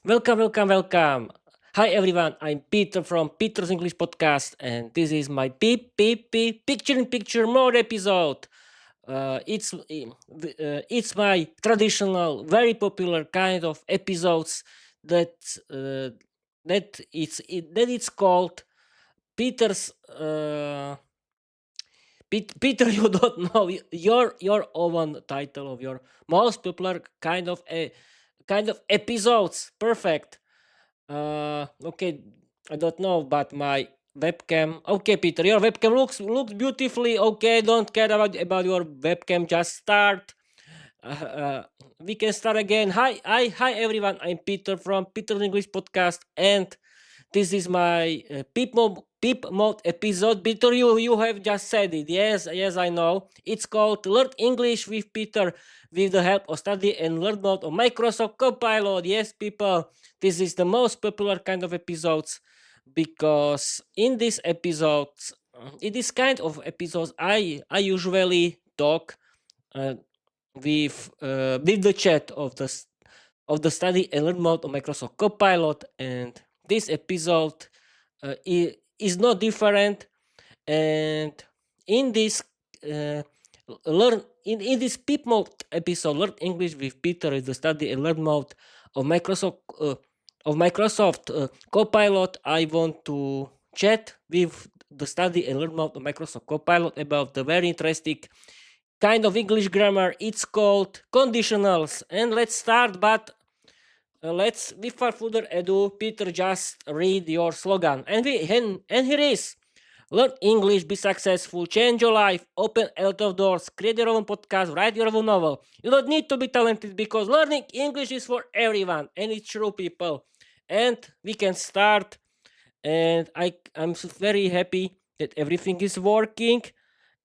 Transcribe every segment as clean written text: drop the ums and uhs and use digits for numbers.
Welcome. Hi everyone, I'm Peter from Peter's English Podcast, and this is my picture in picture mode episode. It's my traditional, very popular kind of episodes that uh, that it's called Peter's. Peter, you don't know your own title of your most popular kind of episodes. Perfect. Okay, I don't know, but my webcam. Okay, Peter, your webcam looks beautifully. Okay, don't care about your webcam. Just start. Uh, uh, we can start again. Hi, everyone. I'm Peter from Peter's English Podcast, and this is my peep mode episode. Peter, you have just said it. Yes, I know. It's called Learn English with Peter with the help of study and learn mode of Microsoft Copilot. Yes, people, this is the most popular kind of episodes because in these episodes, in this kind of episodes, I usually talk uh, with the chat of the study and learn mode of Microsoft Copilot, and this episode is not different. And in this uh, in this peep mode episode, learn English with Peter is the study and learn mode of Microsoft Copilot. I want to chat with the study and learn mode of Microsoft Copilot about the very interesting kind of English grammar. It's called conditionals. And let's start, but let's, without further ado, Peter, just read your slogan. And here is: learn English, be successful, change your life, open a lot of doors, create your own podcast, write your own novel. You don't need to be talented because learning English is for everyone, and it's true, people. And we can start. And I'm very happy that everything is working.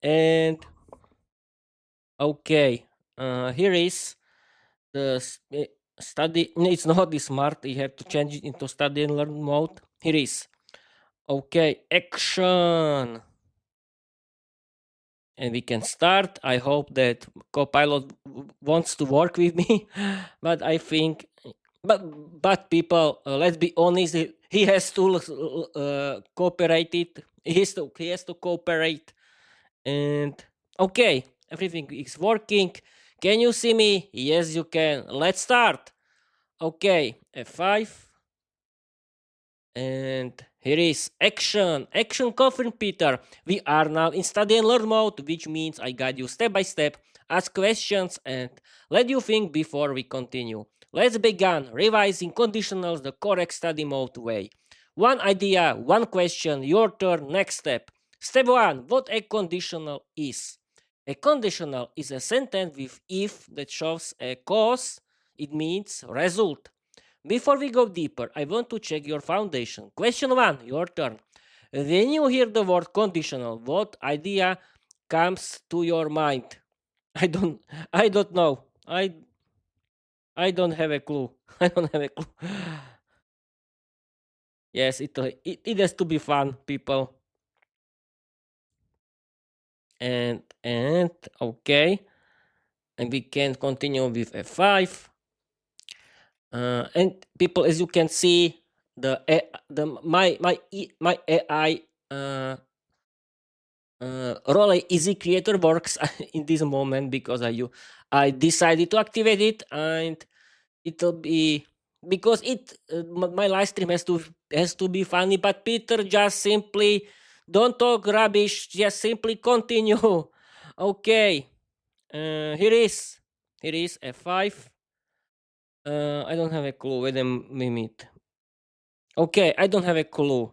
And okay, here is the study. No, it's not this smart. You have to change it into study and learn mode. Here is. Okay, action. And we can start. I hope that Copilot wants to work with me, but I think, but people, let's be honest. He has to cooperate. He has to cooperate. And okay, everything is working. Can you see me? Yes, you can. Let's start. Okay, F5. And here is action. Action confirmed, Peter. We are now in study and learn mode, which means I guide you step by step, ask questions, and let you think before we continue. Let's begin revising conditionals the correct study mode way. One idea, one question, your turn, next step. Step 1. What a conditional is. A conditional is a sentence with if that shows a cause. It means result. Before we go deeper, I want to check your foundation. Question 1, your turn. When you hear the word conditional, what idea comes to your mind? I don't I don't know. I don't have a clue. I don't have a clue. Yes, it has to be fun, people. And okay. And we can continue with F5. And people, as you can see, the my AI role easy creator works in this moment because I decided to activate it, and it'll be because my live stream has to be funny. But Peter, just simply don't talk rubbish, just simply continue. Okay, here is F5. I don't have a clue. Wait a minute. Okay, I don't have a clue.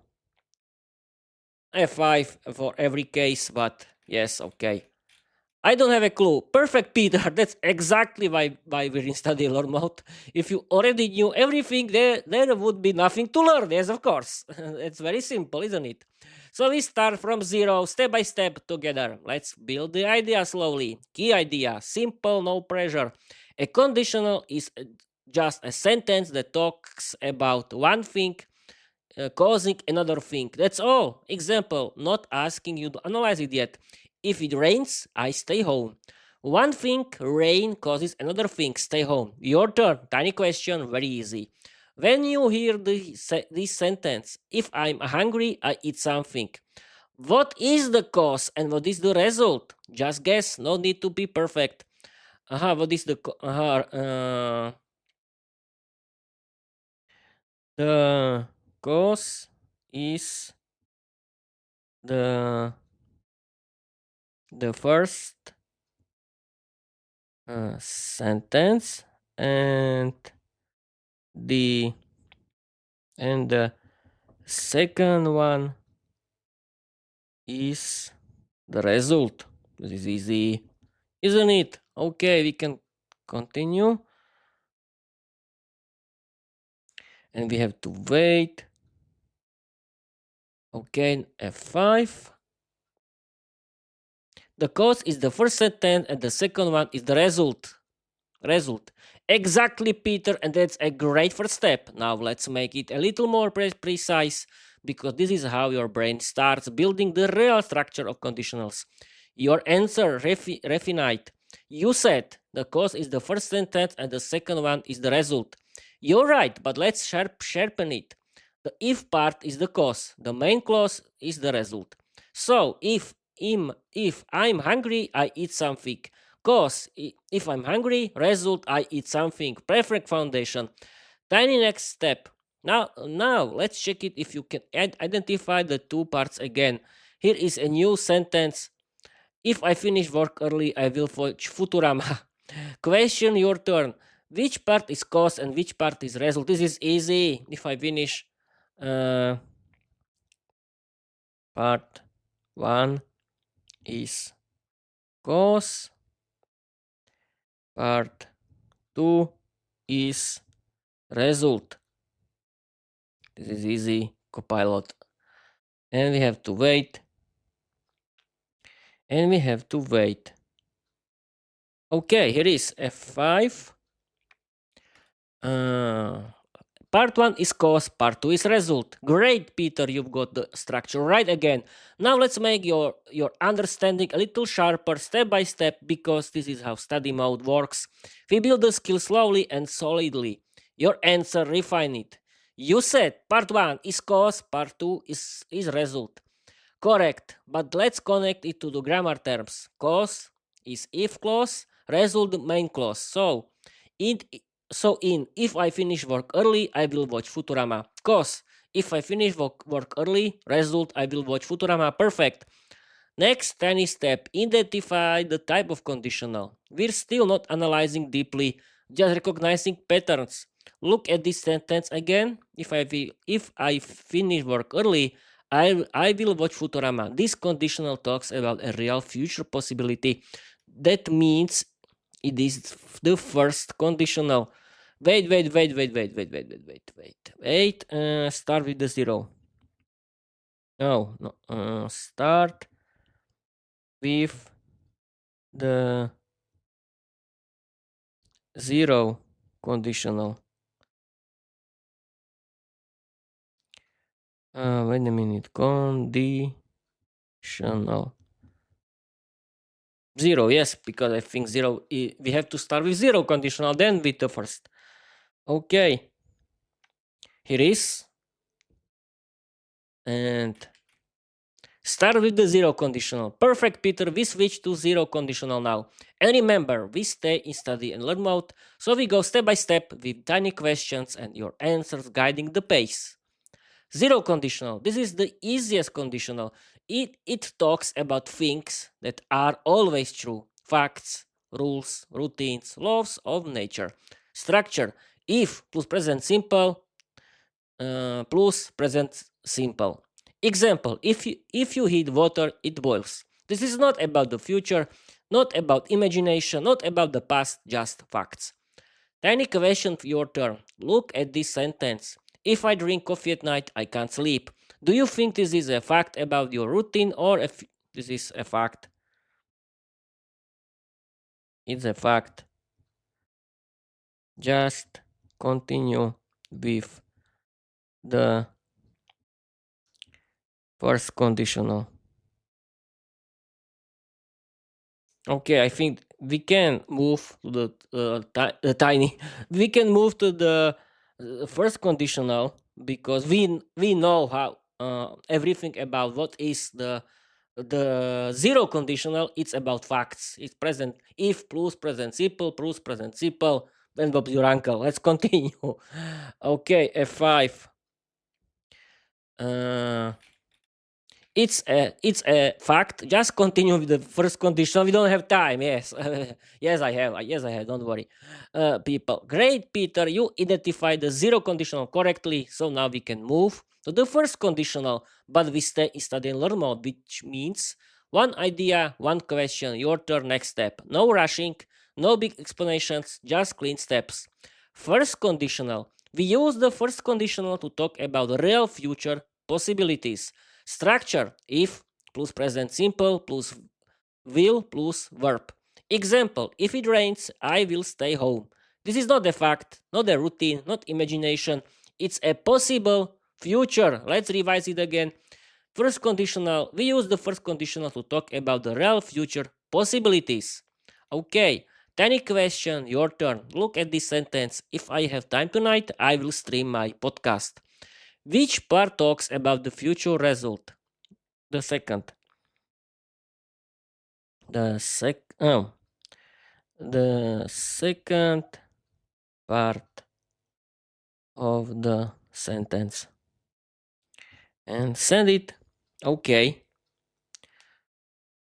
F5 for every case, but yes, okay. I don't have a clue. Perfect, Peter. That's exactly why we're in study learn mode. If you already knew everything, there would be nothing to learn. Yes, of course. It's very simple, isn't it? So we start from zero, step by step together. Let's build the idea slowly. Key idea, simple, no pressure. A conditional is just a sentence that talks about one thing causing another thing. That's all. Example, not asking you to analyze it yet. If it rains, I stay home. One thing, rain causes another thing, stay home. Your turn. Tiny question, very easy. When you hear this sentence, if I'm hungry, I eat something. What is the cause and what is the result? Just guess, no need to be perfect. What is the cause is the first sentence, and the second one is the result. This is easy, isn't it? Okay, we can continue, and we have to wait. Okay, F5. The cause is the first sentence, and the second one is the result. Exactly, Peter, and that's a great first step. Now let's make it a little more precise, because this is how your brain starts building the real structure of conditionals. Your answer, refinite. You said the cause is the first sentence and the second one is the result. You're right, but let's sharpen it. The if part is the cause, the main clause is the result. So if I'm hungry, I eat something. Cause if I'm hungry, result I eat something. Perfect foundation. Tiny next step. Now let's check it if you can identify the two parts again. Here is a new sentence. If I finish work early, I will watch Futurama. Question your turn. Which part is cause and which part is result? This is easy. If I finish part 1 is cause, part 2 is result. This is easy, Copilot. And we have to wait. Okay, here is F5. Part 1 is cause, part 2 is result. Great, Peter, you've got the structure right again. Now let's make your understanding a little sharper step by step, because this is how study mode works. We build the skill slowly and solidly. Your answer, refine it. You said part 1 is cause, part 2 is result. Correct, but let's connect it to the grammar terms. Cause is if clause, result main clause. In if I finish work early, I will watch Futurama. Cause if I finish work early, result I will watch Futurama. Perfect. Next tiny step, identify the type of conditional. We're still not analyzing deeply, just recognizing patterns. Look at this sentence again. If I finish work early, I will watch Futurama. This conditional talks about a real future possibility. That means it is the first conditional. Wait. Start with the zero. No. Start with the zero conditional. Wait a minute. Conditional. Zero, yes, because I think zero, we have to start with zero conditional, then with the first. Okay. Here is. And start with the zero conditional. Perfect, Peter. We switch to zero conditional now. And remember, we stay in study and learn mode, so we go step by step with tiny questions and your answers guiding the pace. Zero conditional. This is the easiest conditional. It talks about things that are always true. Facts, rules, routines, laws of nature. Structure. If plus present simple plus present simple. Example, if you heat water, it boils. This is not about the future, not about imagination, not about the past, just facts. Tiny question for your turn. Look at this sentence. If I drink coffee at night, I can't sleep. Do you think this is a fact about your routine, or this is a fact? It's a fact. Just continue with the first conditional. Okay, I think we can move to the tiny. We can move to the First conditional, because we know how everything about what is the zero conditional. It's about facts. It's present if plus present simple plus present simple. And Bob's your uncle. Let's continue. Okay, F5. Uh, it's a fact. Just continue with the first condition. We don't have time. Yes, yes, I have. Yes, I have. Don't worry, people. Great, Peter. You identified the zero conditional correctly. So now we can move to the first conditional, but we stay in study and learn mode, which means one idea, one question. Your turn. Next step. No rushing. No big explanations. Just clean steps. First conditional. We use the first conditional to talk about real future possibilities. Structure: if plus present simple plus will plus verb. Example: if it rains, I will stay home. This is not a fact, not a routine, not imagination. It's a possible future. Let's revise it again. First conditional, we use the first conditional to talk about the real future possibilities. Okay, tiny question, your turn. Look at this sentence. If I have time tonight, I will stream my podcast. Which part talks about the future result? The second. Oh, the second part of the sentence. And send it. Okay.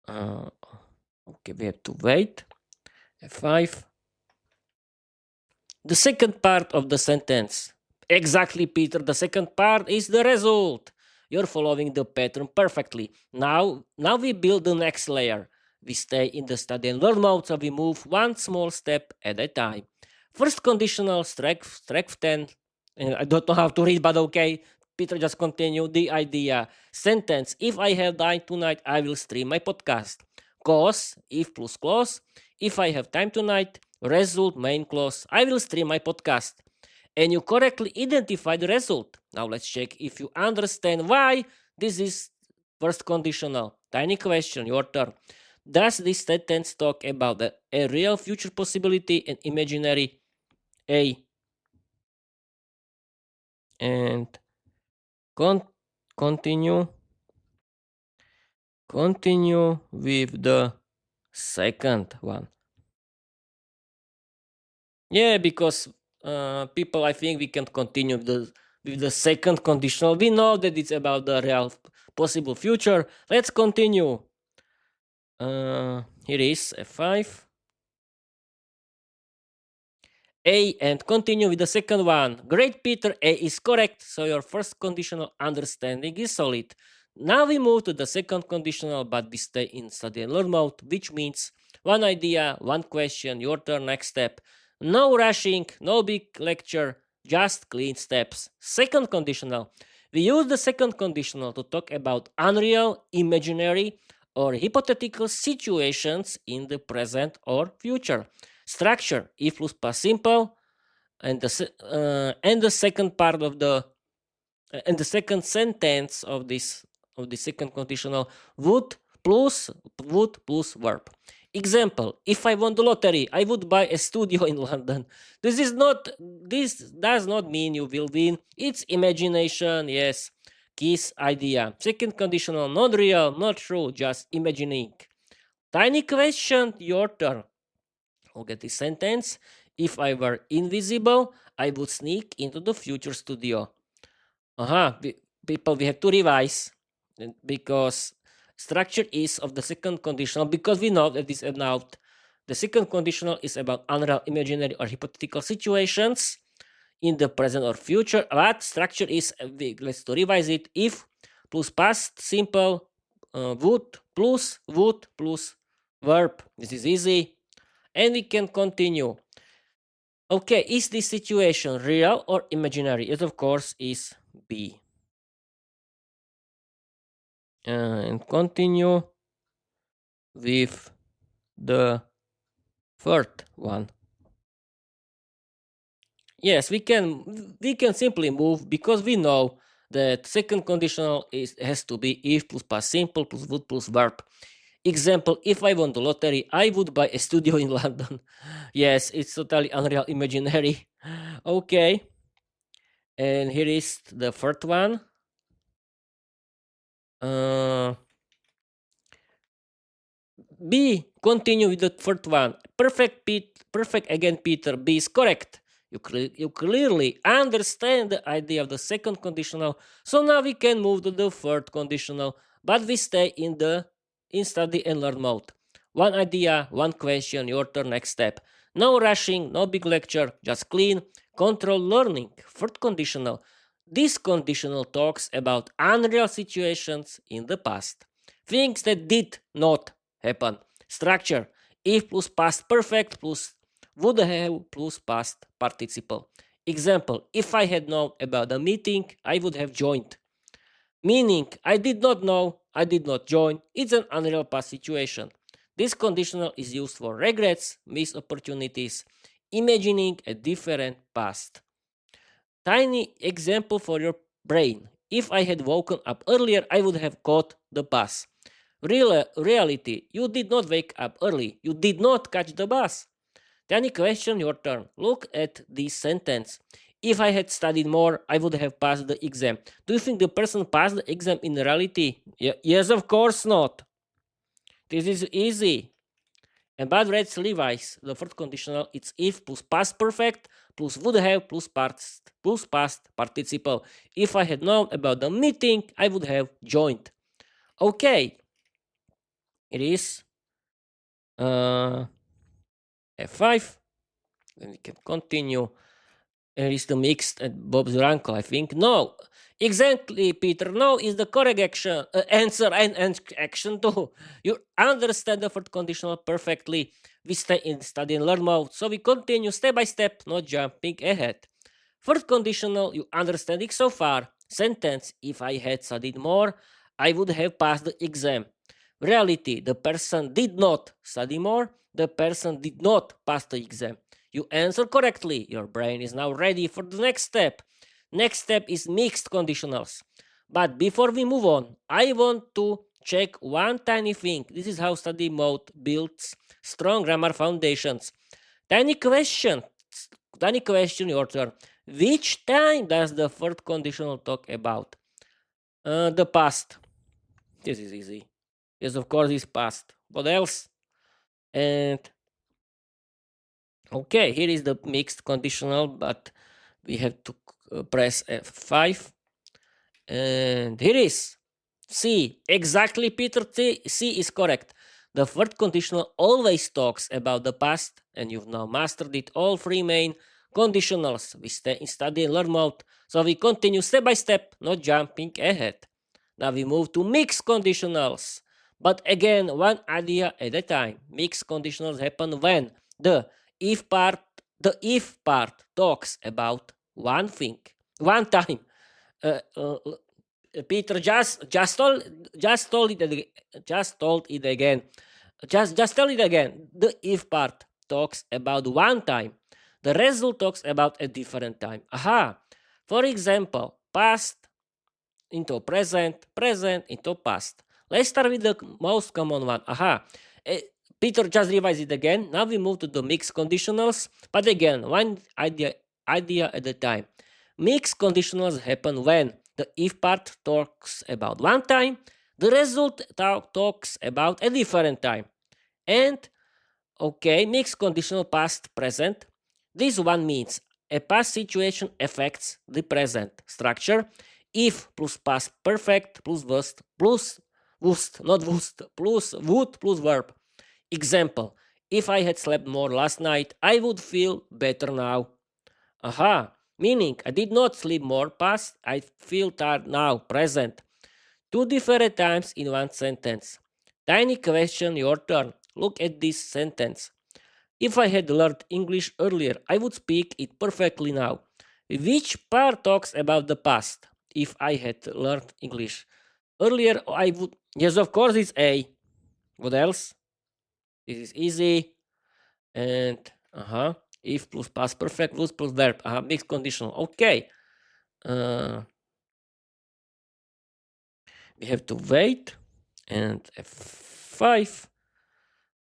Okay, we have to wait. F5. The second part of the sentence. Exactly, Peter. The second part is the result. You're following the pattern perfectly. Now we build the next layer. We stay in the study and learn mode, so we move one small step at a time. First conditional, strike 10. And I don't know how to read, but okay. Peter, just continue the idea. Sentence: if I have time tonight, I will stream my podcast. Cause, if plus clause. If I have time tonight, result main clause. I will stream my podcast. And you correctly identify the result. Now let's check if you understand why this is first conditional. Tiny question, your turn. Does this sentence talk about a real future possibility and imaginary? A. And continue with the second one. Yeah, because people, I think we can continue with the second conditional. We know that it's about the real possible future. Let's continue. Here is F5. A, and continue with the second one. Great, Peter. A is correct, so your first conditional understanding is solid. Now we move to the second conditional, but we stay in study and learn mode, which means one idea, one question, your turn, next step. No rushing, no big lecture, just clean steps. Second conditional. We use the second conditional to talk about unreal, imaginary, or hypothetical situations in the present or future. Structure: if plus past simple, and the second part of the and the second sentence of the second conditional: would plus verb. Example: if I won the lottery, I would buy a studio in London. This does not mean you will win. It's imagination. Yes, kiss idea. Second conditional: not real, not true, just imagining. Tiny question, your turn. Look at this sentence. If I were invisible, I would sneak into the future studio. People, we have to revise because structure is of the second conditional, because we know that this about the second conditional is about unreal, imaginary, or hypothetical situations in the present or future. But structure is, let's to revise it: if plus past simple, would plus verb. This is easy. And we can continue. Okay, is this situation real or imaginary? It, of course, is B. And continue with the third one. Yes, we can simply move, because we know that second conditional has to be if plus past simple plus would plus verb. Example: if I won the lottery, I would buy a studio in London. Yes, it's totally unreal, imaginary. Okay. And here is the third one. B. Continue with the third one. Perfect, perfect again, Peter. B is correct. You clearly understand the idea of the second conditional. So now we can move to the third conditional, but we stay in study and learn mode. One idea, one question, your turn, next step. No rushing, no big lecture, just clean, controlled learning. Third conditional. This conditional talks about unreal situations in the past. Things that did not happen. Structure: if plus past perfect plus would have plus past participle. Example: if I had known about the meeting, I would have joined. Meaning: I did not know, I did not join. It's an unreal past situation. This conditional is used for regrets, missed opportunities, imagining a different past. Tiny example for your brain. If I had woken up earlier, I would have caught the bus. Reality, you did not wake up early. You did not catch the bus. Tiny question, your turn. Look at this sentence. If I had studied more, I would have passed the exam. Do you think the person passed the exam in reality? Yes, of course not. This is easy. And bad Red's Levi's, the fourth conditional, it's if plus past perfect plus would have plus past participle. If I had known about the meeting, I would have joined. Okay, it is F5. Then we can continue. Here is the mixed and Bob's your uncle, I think. No, exactly, Peter. No is the correct action, answer and action too. You understand the fourth conditional perfectly. We stay in study and learn mode, so we continue step by step, not jumping ahead. Fourth conditional, you understand it so far. Sentence: if I had studied more, I would have passed the exam. Reality: the person did not study more. The person did not pass the exam. You answer correctly. Your brain is now ready for the next step. Next step is mixed conditionals. But before we move on, I want to check one tiny thing. This is how study mode builds strong grammar foundations. Tiny question. Tiny question, your turn. Which time does the third conditional talk about? The past. This is easy. Yes, of course, it's past. What else? And okay, here is the mixed conditional, but we have to press F5. And here is C. Exactly, Peter. C is correct. The third conditional always talks about the past, and you've now mastered it. All three main conditionals. We stay in study and learn mode, so we continue step by step, not jumping ahead. Now we move to mixed conditionals. But again, one idea at a time. Mixed conditionals happen when the if part talks about one thing, one time. Uh, uh, Peter just told it again. Just tell it again. The if part talks about one time. The result talks about a different time. Aha. For example, past into present, present into past. Let's start with the most common one. Aha. Peter just revised it again. Now we move to the mixed conditionals. But again, one idea at a time. Mixed conditionals happen when the if part talks about one time, the result talks about a different time. And okay, mixed conditional past present. This one means a past situation affects the present structure. If plus past perfect plus would plus verb. Example: if I had slept more last night, I would feel better now. Aha, meaning I did not sleep more past, I feel tired now, present. Two different times in one sentence. Tiny question, your turn. Look at this sentence. If I had learned English earlier, I would speak it perfectly now. Which part talks about the past? If I had learned English earlier, I would. Yes, of course, it's A. What else? This is easy. And if plus past perfect, was plus verb. Mixed conditional. Okay. We have to wait. And F5.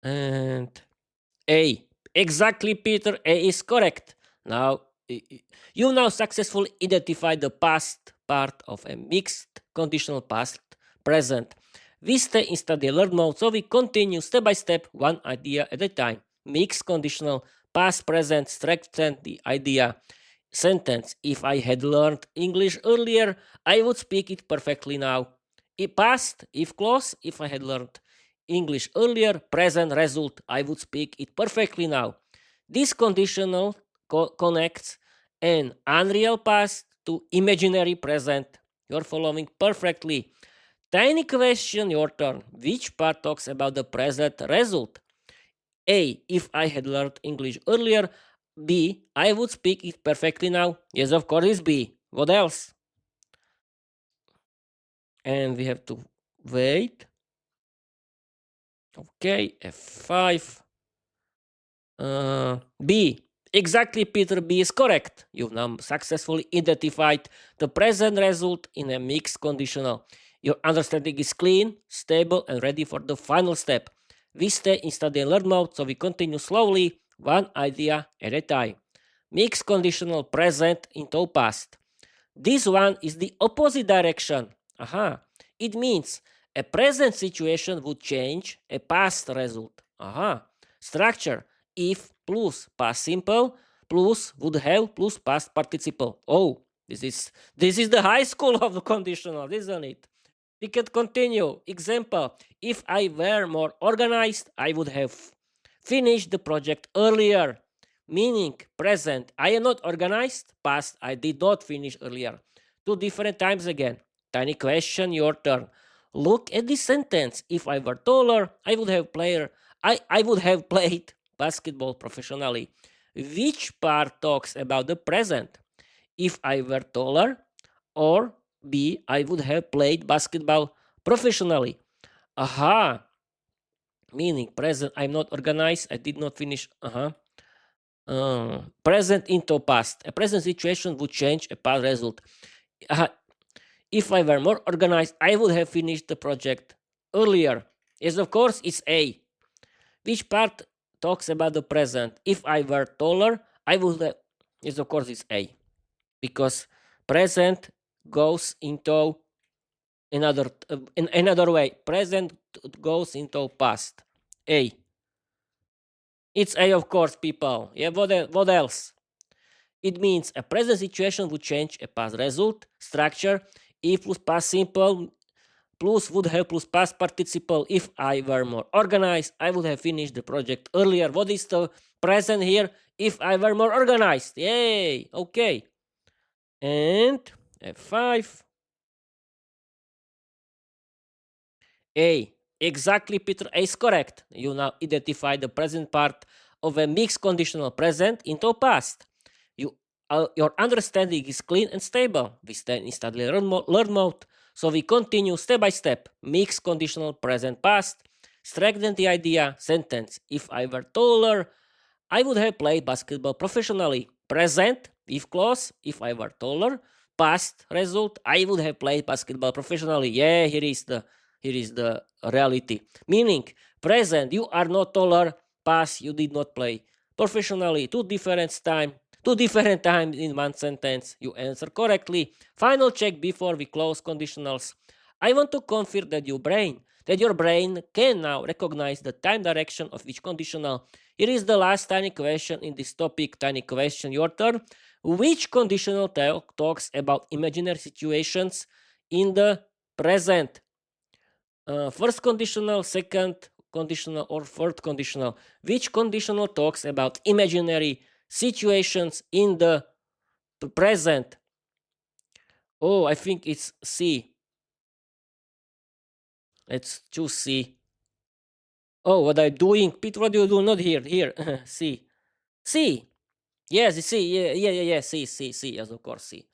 And A. Exactly, Peter. A is correct. Now You now successfully identified the past part of a mixed conditional past present. We stay in study alert mode, so we continue step by step, one idea at a time. Mixed conditional past present strengthen the idea. Sentence: if I had learned English earlier, I would speak it perfectly now. Past, if clause: if I had learned English earlier. Present result: I would speak it perfectly now. This conditional connects an unreal past to imaginary present. You're following perfectly. Tiny question, your turn. Which part talks about the present result? A. If I had learned English earlier. B. I would speak it perfectly now. Yes, of course, it's B. What else? And we have to wait. Okay, F5. B. Exactly, Peter. B is correct. You've now successfully identified the present result in a mixed conditional. Your understanding is clean, stable, and ready for the final step. We stay in study and learn mode, so we continue slowly, one idea at a time. Mixed conditional present into past. This one is the opposite direction. Aha. It means a present situation would change a past result. Aha. Structure: if plus past simple plus would have plus past participle. Oh, this is the high school of the conditional, isn't it? We can continue. Example: if I were more organized, I would have finished the project earlier. Meaning present: I am not organized. Past: I did not finish earlier. Two different times again. Tiny question, your turn. Look at this sentence. If I were taller, I would have played basketball professionally. Which part talks about the present? If I were taller, or B, I would have played basketball professionally. Aha. Meaning present: I'm not organized. I did not finish. Present into past. A present situation would change a past result. If I were more organized, I would have finished the project earlier. Yes, of course, it's A. Which part talks about the present? If I were taller, I would have. Yes, of course, it's A. Because present goes into in another way. Present goes into past. A. It's A, of course, people. Yeah, what else? It means a present situation would change a past result. Structure: if plus past simple plus would have plus past participle. If I were more organized, I would have finished the project earlier. What is the present here? If I were more organized. Yay! Okay. And F5. A. Exactly, Peter. A is correct. You now identify the present part of a mixed conditional present into past. Your understanding is clean and stable. We stay in study learn mode, so we continue step by step. Mixed conditional present past. Strengthen the idea. Sentence: if I were taller, I would have played basketball professionally. Present: if clause: if I were taller. Past result: I would have played basketball professionally. Yeah, here is the reality. Meaning present: you are not taller. Past: you did not play professionally. Two different times in one sentence. You answer correctly. Final check before we close conditionals. I want to confirm that your brain can now recognize the time direction of each conditional. Here is the last tiny question in this topic. Tiny question, your turn. Which conditional talks about imaginary situations in the present? First conditional, second conditional, or third conditional? Which conditional talks about imaginary situations in the present? Oh, I think it's C. Let's choose C. Oh, what I'm doing, Peter? What do you do? Not here. Here, C. C. Yes, C. Yeah. C. Yes, of course, C.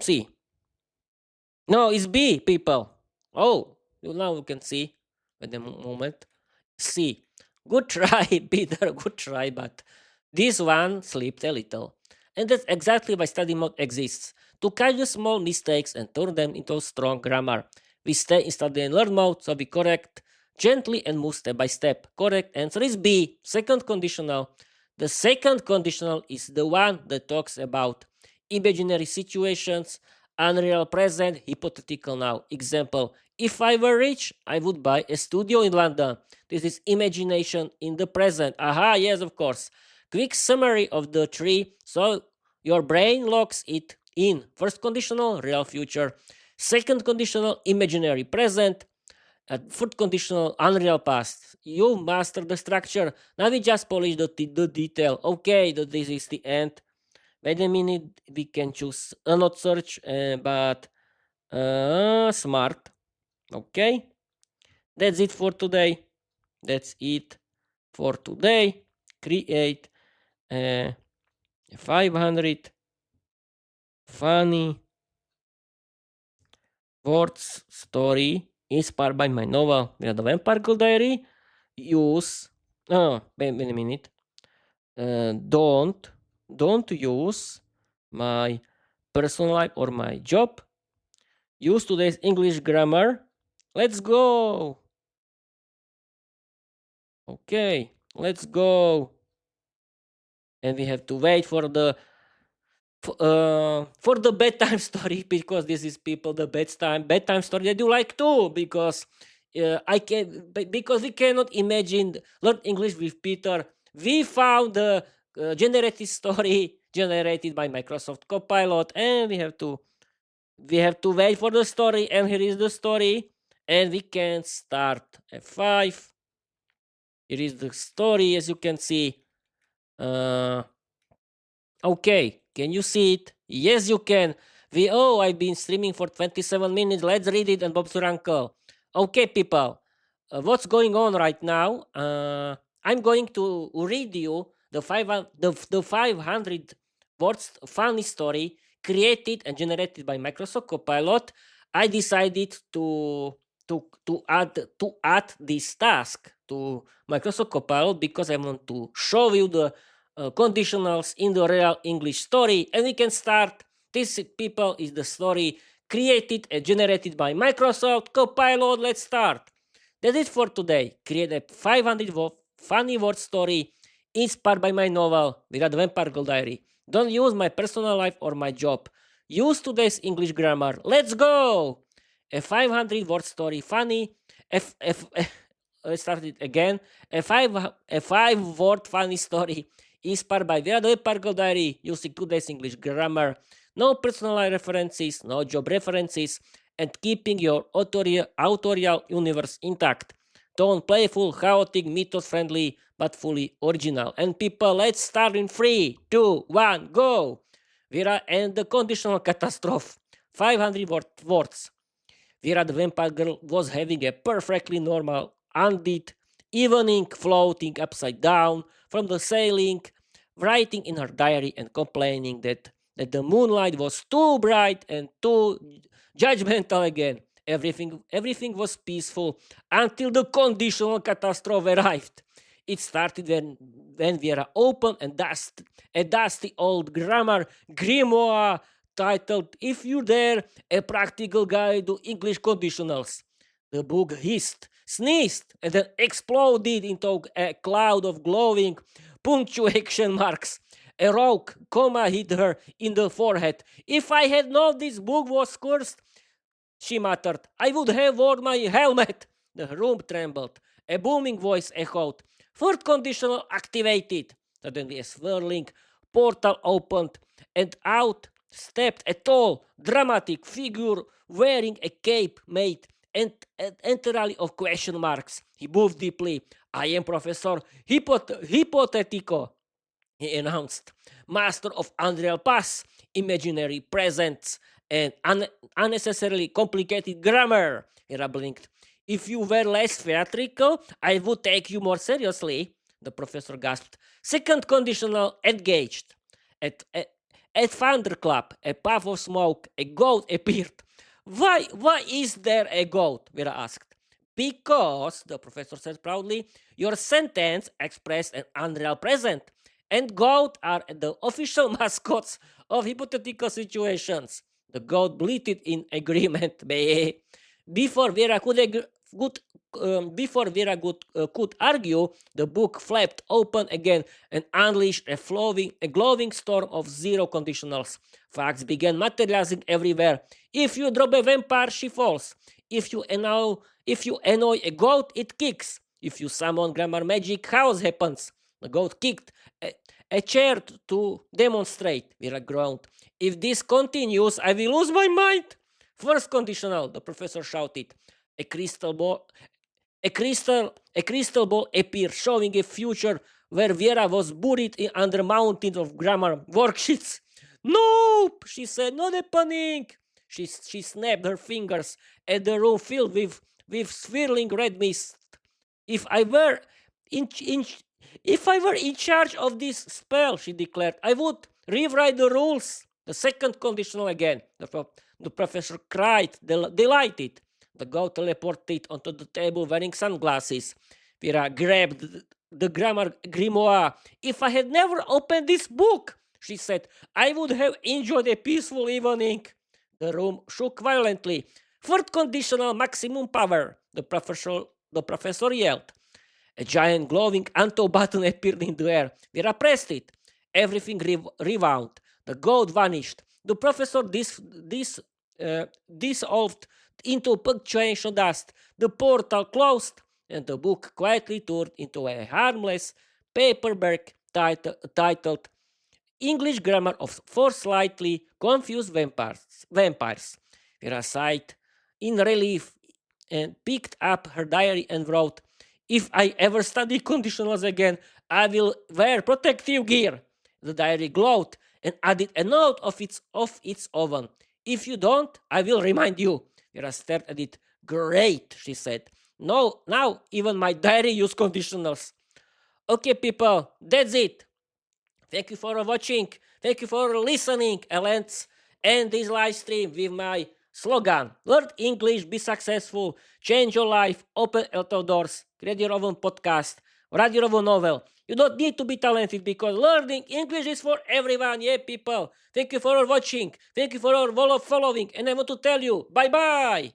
C. No, it's B, people. Oh, now you can see. Wait a moment. C. Good try, Peter. Good try, but this one slipped a little. And that's exactly why study mode exists, to catch the small mistakes and turn them into strong grammar. We stay in study and learn mode, so we correct gently and move step by step. Correct answer is B. Second conditional. The second conditional is the one that talks about imaginary situations, unreal present, hypothetical now. Example, if I were rich, I would buy a studio in London. This is imagination in the present. Aha, yes, of course. Quick summary of the three. So your brain locks it in. First conditional, real future. Second conditional, imaginary present. Third conditional, unreal past. You master the structure. Now we just polish the detail. Okay, this is the end. Wait a minute, we can choose not search, but smart. Okay, that's it for today. That's it for today. Create 500 funny words story inspired by my novel, The Vampire Girl Diary. Use. Oh, wait a minute. Don't use my personal life or my job. Use today's English grammar. Let's go. Okay, let's go. And we have to wait for the bedtime story, because this is people the bedtime story they do like too, because because we cannot imagine learn English with Peter. We found the generated story generated by Microsoft Copilot, and we have to wait for the story. And here is the story, and we can start F5. Here is the story, as you can see. Okay, can you see it? Yes, you can. I've been streaming for 27 minutes. Let's read it and Bob's your uncle. Okay, people, what's going on right now? I'm going to read you the 500 words funny story created and generated by Microsoft Copilot. I decided to add this task to Microsoft Copilot because I want to show you the conditionals in the real English story, and we can start. This, people, is the story created and generated by Microsoft Copilot. Let's start. That's it for today. Create a 500 funny word story inspired by my novel, The Vampire Girl Diary. Don't use my personal life or my job. Use today's English grammar. Let's go! A 500 word story funny. Let's start it again. A five word funny story inspired by Viera, The Vampire Girl Diary, using today's English grammar. No personal references, no job references, and keeping your authorial universe intact. Don't playful, chaotic, mythos-friendly, but fully original. And people, let's start in 3, 2, 1, go! Viera and the conditional catastrophe. 500 words. Viera the Vampire Girl was having a perfectly normal, undead evening, floating upside down from the sailing, writing in her diary and complaining that the moonlight was too bright and too judgmental again. Everything was peaceful until the conditional catastrophe arrived. It started when Viera opened a dusty old grammar grimoire titled "If You're There, a Practical Guide to English Conditionals." The book hissed, sneezed, and then exploded into a cloud of glowing punctuation marks. A rock comma hit her in the forehead. "If I had known this book was cursed," she muttered, "I would have worn my helmet." The room trembled. A booming voice echoed, "Third conditional activated." Suddenly a swirling portal opened, and out stepped a tall, dramatic figure wearing a cape made entirely of question marks. He moved deeply. "I am Professor Hypothetico," he announced, "master of unreal past, imaginary presents, and unnecessarily complicated grammar." Hera blinked. "If you were less theatrical, I would take you more seriously," the professor gasped. Second conditional engaged. At thunderclap, a puff of smoke, a goat appeared. Why is there a goat?" Vera asked. "Because," the professor said proudly, "your sentence expressed an unreal present, and goat are the official mascots of hypothetical situations." The goat bleated in agreement. Before Vera Viera could argue, the book flapped open again and unleashed a glowing storm of zero conditionals. Facts began materializing everywhere. If you drop a vampire, she falls. If you annoy a goat, it kicks. If you summon grammar magic, chaos happens. The goat kicked a chair to demonstrate, Viera groaned. If this continues, I will lose my mind. First conditional, the professor shouted. A crystal ball appeared, showing a future where Viera was buried under mountains of grammar worksheets. Nope, she said, not happening. She snapped her fingers at the room filled with swirling red mist. If I were in, in if I were in charge of this spell, she declared, I would rewrite the rules. The second conditional again. The professor cried, delighted. The goat teleported onto the table wearing sunglasses. Viera grabbed the grammar grimoire. If I had never opened this book, she said, I would have enjoyed a peaceful evening. The room shook violently. Third conditional, maximum power, the professor yelled. A giant glowing Anto button appeared in the air. Viera pressed it. Everything rewound. The goat vanished. The professor dissolved into punctuation dust. The portal closed, and the book quietly turned into a harmless paperback titled English Grammar for Slightly Confused Vampires. Viera sighed in relief and picked up her diary and wrote, if I ever study conditionals again, I will wear protective gear. The diary glowed and added a note of its own. If you don't, I will remind you. Viera stared at it. Great, she said. No, now even my diary use conditionals. Okay, people, that's it. Thank you for watching. Thank you for listening. And let's end this live stream with my slogan. Learn English, be successful, change your life, open auto doors, create your own podcast, write your own novel. You don't need to be talented because learning English is for everyone. Yeah, people. Thank you for watching. Thank you for following. And I want to tell you, bye-bye.